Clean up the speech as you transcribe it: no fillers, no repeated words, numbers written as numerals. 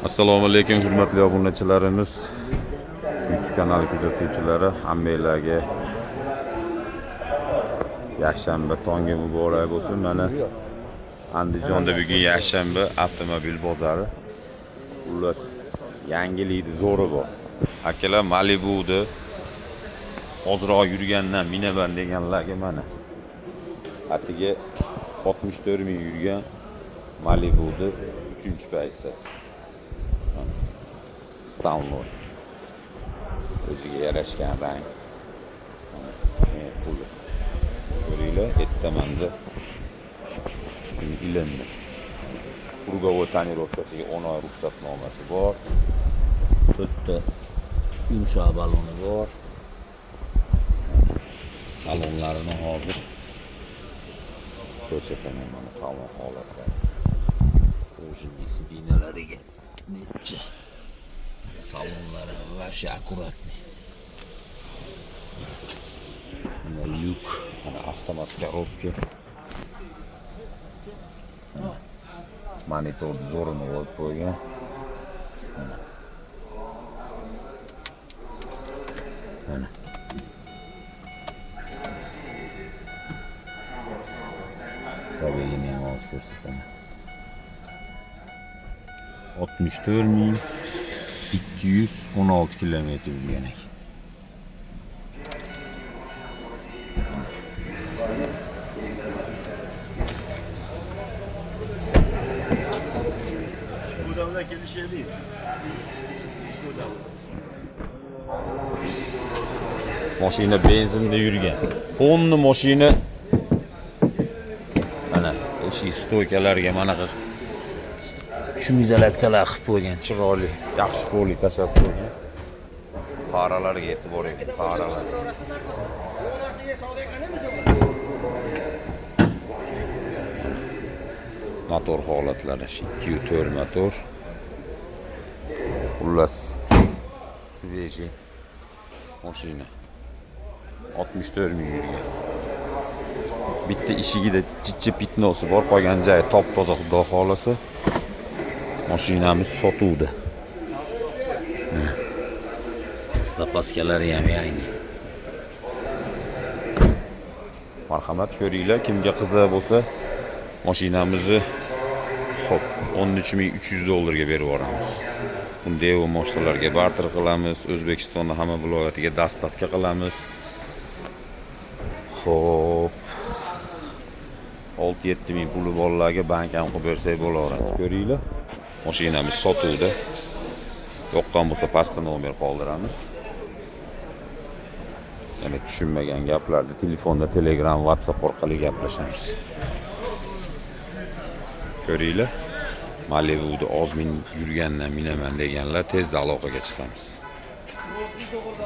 Assalomu alaykum hurmatli obunachilarimiz, YouTube kanali kuzatuvchilari, hammalarga yakshanba tongi muborak bo'lsin. Mana Andijonda bugun yakshanba avtomobil bozori. Xullas, yangilikni zo'ri bor. Akalar Malibu'da ozroq yurgandan minaman deganlarga mana atiga 64 ming yurgan Malibu'da 3-pozitsiyasi. Stanley. O'ziga yarashgan rang. Puli. Ko'ringlar, ettamanda ilindi. Krugovoy tonirovkasiga 10 oy ruxsatnomasi bor. To'rtta yumshoq baloni bor. Salonlarini hozir ko'rsataman, mana salon holatlari. O'sha sidinalariga necha salonlari вообще аккуратный. Mana yuk, mana avtomat коробка. Monitor zo'rini olib qo'ygan. Mana. Probelini ham hozir ko'rsataman. 64.216 kilometr yurgan ekan. Buradan gelişeli. Mashina benzinda yurgan. Tonni mashina. Mana eshik stoykalariga mana shumizalyatsiyalar qilib qo'ygan, chiroyli, yaxshi qo'li tashlab qo'ygan. Faralarga e'tibor eting, faralar. Motor holatlari, 2.4 motor. Xullas, sveji mashina. 64 ming yurgan. Bitta eshigida jichcha pitnosi bor, qolgan joyi top-toza, xudo xolasa. Mashinamiz sotuvda. Zapaskalari ham yangi. Marhamat ko'ringlar, kimga qiziq bo'lsa, mashinamizni xo'p, 13.300 dollarga berib yuboramiz. Bunday mashinalarga barter qilamiz, O'zbekistonda hamma viloyatiga dostavka qilamiz. Xo'p. 6-7 ming puli borlarga bank ham qilib bersak bo'laveradi. Ko'ringlar. Mashinamiz sotuvda. Yoqqan bo'lsa pastda nomer qoldiramiz. Yana tushunmagan gaplarni telefonda, Telegram, WhatsApp orqali gaplashamiz. Ko'ringlar. Malibu'da oz min yurgandan minaman deganlar tezda aloqaga chiqamiz.